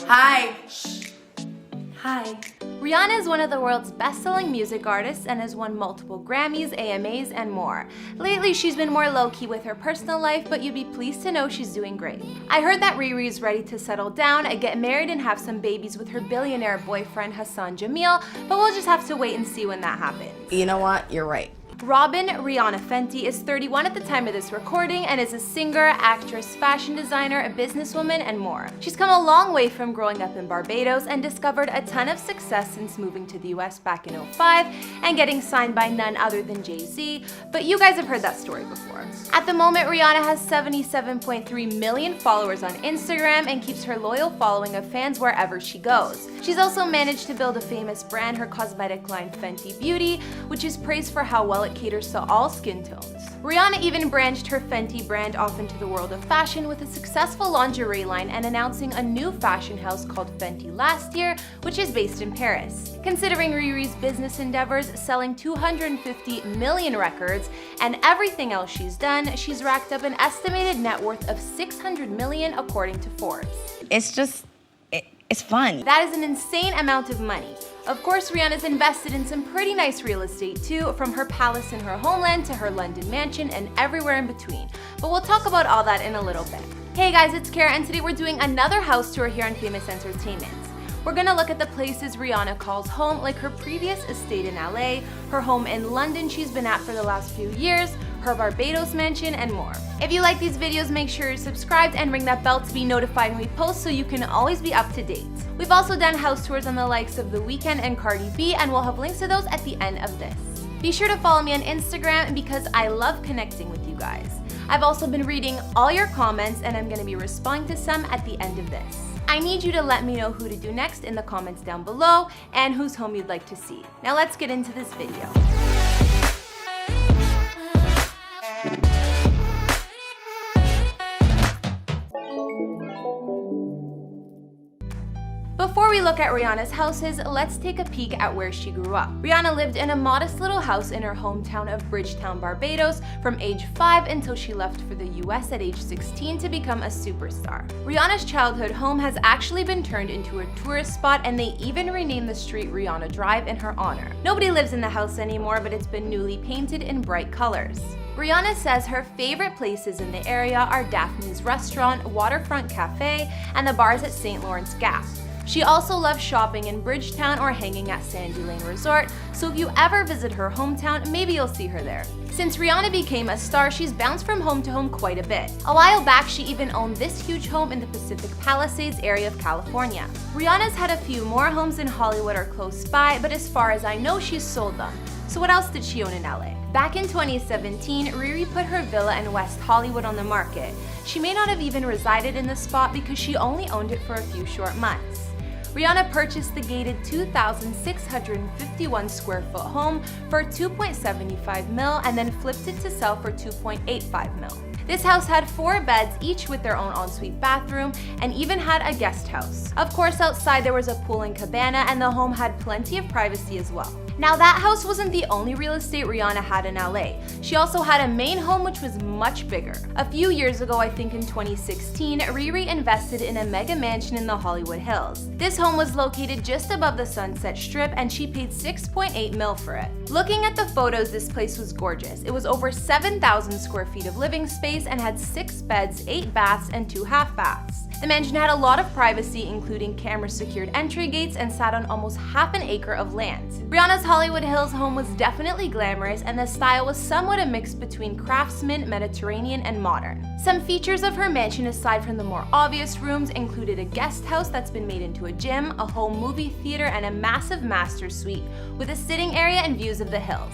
Hi. Shh. Hi. Rihanna is one of the world's best-selling music artists and has won multiple Grammys, AMAs, and more. Lately, she's been more low-key with her personal life, but you'd be pleased to know she's doing great. I heard that Riri is ready to settle down, get married, and have some babies with her billionaire boyfriend Hassan Jamil, but we'll just have to wait and see when that happens. You know what? You're right. Robin Rihanna Fenty is 31 at the time of this recording and is a singer, actress, fashion designer, a businesswoman, and more. She's come a long way from growing up in Barbados and discovered a ton of success since moving to the US back in 2005 and getting signed by none other than Jay-Z, but you guys have heard that story before. At the moment, Rihanna has 77.3 million followers on Instagram and keeps her loyal following of fans wherever she goes. She's also managed to build a famous brand, her cosmetic line Fenty Beauty, which is praised for how well it caters to all skin tones. Rihanna even branched her Fenty brand off into the world of fashion with a successful lingerie line and announcing a new fashion house called Fenty last year, which is based in Paris. Considering Riri's business endeavors, selling 250 million records, and everything else she's done, she's racked up an estimated net worth of 600 million according to Forbes. It's fun. That is an insane amount of money. Of course, Rihanna's invested in some pretty nice real estate too, from her palace in her homeland to her London mansion and everywhere in between. But we'll talk about all that in a little bit. Hey guys, it's Kara, and today we're doing another house tour here on Famous Entertainment. We're gonna look at the places Rihanna calls home, like her previous estate in LA, her home in London she's been at for the last few years, her Barbados mansion, and more. If you like these videos, make sure you're subscribed and ring that bell to be notified when we post so you can always be up to date. We've also done house tours on the likes of The Weeknd and Cardi B, and we'll have links to those at the end of this. Be sure to follow me on Instagram because I love connecting with you guys. I've also been reading all your comments and I'm gonna be responding to some at the end of this. I need you to let me know who to do next in the comments down below and whose home you'd like to see. Now let's get into this video. Before we look at Rihanna's houses, let's take a peek at where she grew up. Rihanna lived in a modest little house in her hometown of Bridgetown, Barbados from age 5 until she left for the US at age 16 to become a superstar. Rihanna's childhood home has actually been turned into a tourist spot, and they even renamed the street Rihanna Drive in her honor. Nobody lives in the house anymore, but it's been newly painted in bright colors. Rihanna says her favorite places in the area are Daphne's Restaurant, Waterfront Cafe, and the bars at St. Lawrence Gap. She also loves shopping in Bridgetown or hanging at Sandy Lane Resort, so if you ever visit her hometown, maybe you'll see her there. Since Rihanna became a star, she's bounced from home to home quite a bit. A while back, she even owned this huge home in the Pacific Palisades area of California. Rihanna's had a few more homes in Hollywood or close by, but as far as I know, she's sold them. So what else did she own in LA? Back in 2017, Riri put her villa in West Hollywood on the market. She may not have even resided in the spot because she only owned it for a few short months. Rihanna purchased the gated 2,651 square foot home for 2.75 mil and then flipped it to sell for 2.85 mil. This house had 4 beds, each with their own ensuite bathroom, and even had a guest house. Of course, outside there was a pool and cabana, and the home had plenty of privacy as well. Now, that house wasn't the only real estate Rihanna had in LA. She also had a main home which was much bigger. A few years ago, I think in 2016, Riri invested in a mega mansion in the Hollywood Hills. This home was located just above the Sunset Strip, and she paid 6.8 mil for it. Looking at the photos, this place was gorgeous. It was over 7,000 square feet of living space and had 6 beds, 8 baths, and 2 half baths. The mansion had a lot of privacy, including camera-secured entry gates, and sat on almost half an acre of land. Rihanna's Hollywood Hills home was definitely glamorous, and the style was somewhat a mix between craftsman, Mediterranean, and modern. Some features of her mansion, aside from the more obvious rooms, included a guest house that's been made into a gym, a home movie theater, and a massive master suite with a sitting area and views of the hills.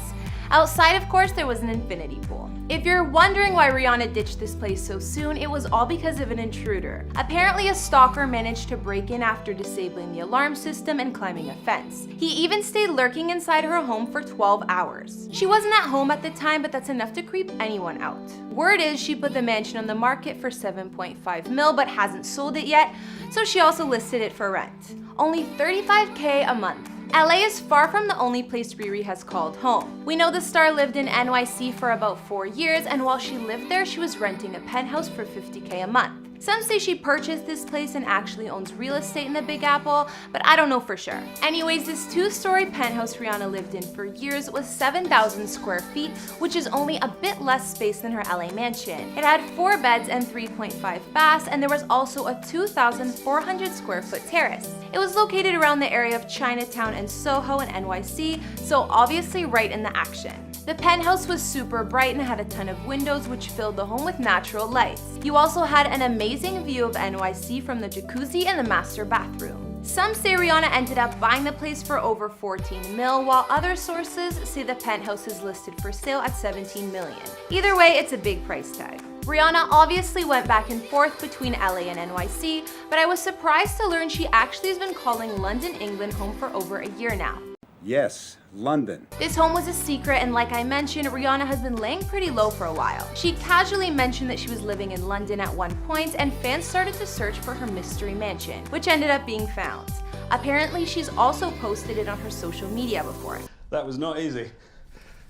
Outside, of course, there was an infinity pool. If you're wondering why Rihanna ditched this place so soon, it was all because of an intruder. Apparently, a stalker managed to break in after disabling the alarm system and climbing a fence. He even stayed lurking inside her home for 12 hours. She wasn't at home at the time, but that's enough to creep anyone out. Word is she put the mansion on the market for 7.5 mil, but hasn't sold it yet, so she also listed it for rent. Only $35K a month. LA is far from the only place Riri has called home. We know the star lived in NYC for about 4 years, and while she lived there, she was renting a penthouse for $50K a month. Some say she purchased this place and actually owns real estate in the Big Apple, but I don't know for sure. Anyways, this 2-story penthouse Rihanna lived in for years was 7,000 square feet, which is only a bit less space than her LA mansion. It had 4 beds and 3.5 baths, and there was also a 2,400 square foot terrace. It was located around the area of Chinatown and Soho in NYC, so obviously right in the action. The penthouse was super bright and had a ton of windows which filled the home with natural lights. You also had an amazing view of NYC from the jacuzzi and the master bathroom. Some say Rihanna ended up buying the place for over 14 mil, while other sources say the penthouse is listed for sale at 17 million. Either way, it's a big price tag. Rihanna obviously went back and forth between LA and NYC, but I was surprised to learn she actually has been calling London, England home for over a year now. Yes, London. This home was a secret, and like I mentioned, Rihanna has been laying pretty low for a while. She casually mentioned that she was living in London at one point, and fans started to search for her mystery mansion, which ended up being found. Apparently, she's also posted it on her social media before. That was not easy,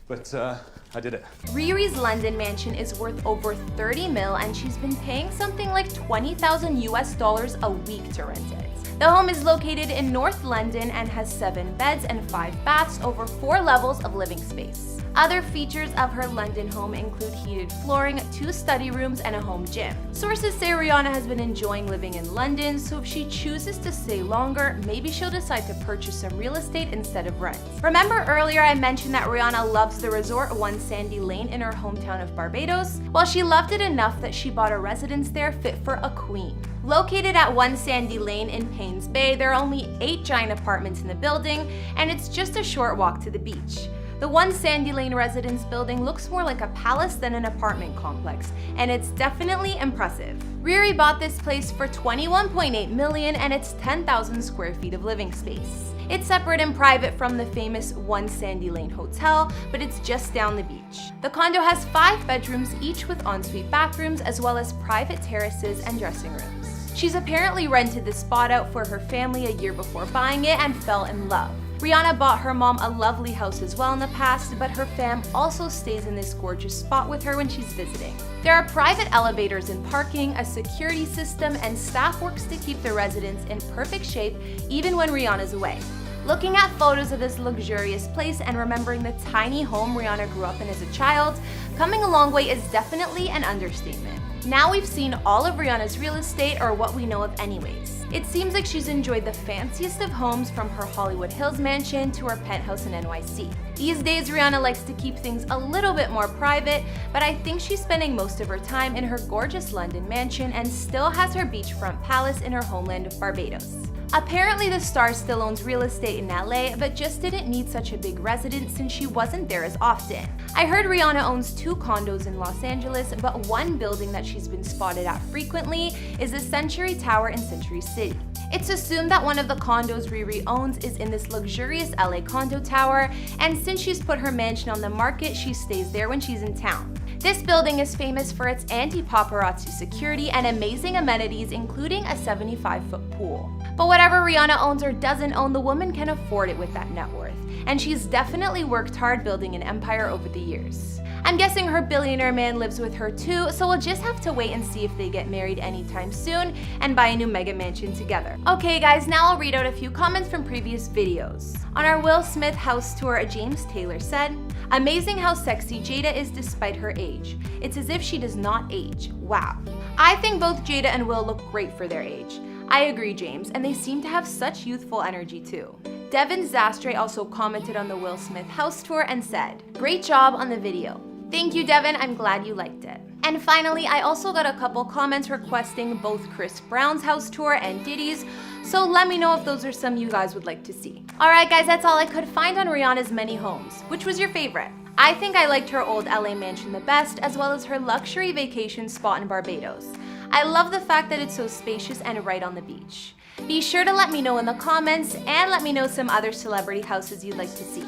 but I did it. Riri's London mansion is worth over 30 mil, and she's been paying something like $20,000 a week to rent it. The home is located in North London and has 7 beds and 5 baths over 4 levels of living space. Other features of her London home include heated flooring, 2 study rooms, and a home gym. Sources say Rihanna has been enjoying living in London, so if she chooses to stay longer, maybe she'll decide to purchase some real estate instead of rent. Remember earlier I mentioned that Rihanna loves the resort One Sandy Lane in her hometown of Barbados? Well, she loved it enough that she bought a residence there fit for a queen. Located at One Sandy Lane in Paynes Bay, there are only 8 giant apartments in the building, and it's just a short walk to the beach. The One Sandy Lane residence building looks more like a palace than an apartment complex, and it's definitely impressive. Riri bought this place for $21.8 million, and it's 10,000 square feet of living space. It's separate and private from the famous One Sandy Lane Hotel, but it's just down the beach. The condo has 5 bedrooms, each with ensuite bathrooms, as well as private terraces and dressing rooms. She's apparently rented the spot out for her family a year before buying it and fell in love. Rihanna bought her mom a lovely house as well in the past, but her fam also stays in this gorgeous spot with her when she's visiting. There are private elevators and parking, a security system, and staff works to keep the residence in perfect shape even when Rihanna's away. Looking at photos of this luxurious place and remembering the tiny home Rihanna grew up in as a child, coming a long way is definitely an understatement. Now we've seen all of Rihanna's real estate, or what we know of anyways. It seems like she's enjoyed the fanciest of homes, from her Hollywood Hills mansion to her penthouse in NYC. These days, Rihanna likes to keep things a little bit more private, but I think she's spending most of her time in her gorgeous London mansion and still has her beachfront palace in her homeland of Barbados. Apparently, the star still owns real estate in LA, but just didn't need such a big residence since she wasn't there as often. I heard Rihanna owns 2 condos in Los Angeles, but one building that she's been spotted at frequently is the Century Tower in Century City. It's assumed that one of the condos Riri owns is in this luxurious LA condo tower, and since she's put her mansion on the market, she stays there when she's in town. This building is famous for its anti-paparazzi security and amazing amenities, including a 75-foot pool. But whatever Rihanna owns or doesn't own, the woman can afford it with that net worth, and she's definitely worked hard building an empire over the years. I'm guessing her billionaire man lives with her too, so we'll just have to wait and see if they get married anytime soon and buy a new mega mansion together. Okay guys, now I'll read out a few comments from previous videos. On our Will Smith house tour, James Taylor said, "Amazing how sexy Jada is despite her age. It's as if she does not age. Wow." I think both Jada and Will look great for their age. I agree, James, and they seem to have such youthful energy too. Devin Zastre also commented on the Will Smith house tour and said, "Great job on the video." Thank you, Devin, I'm glad you liked it. And finally, I also got a couple comments requesting both Chris Brown's house tour and Diddy's, so let me know if those are some you guys would like to see. Alright guys, that's all I could find on Rihanna's many homes. Which was your favorite? I think I liked her old LA mansion the best, as well as her luxury vacation spot in Barbados. I love the fact that it's so spacious and right on the beach. Be sure to let me know in the comments, and let me know some other celebrity houses you'd like to see.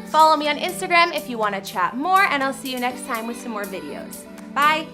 Follow me on Instagram if you want to chat more, and I'll see you next time with some more videos. Bye!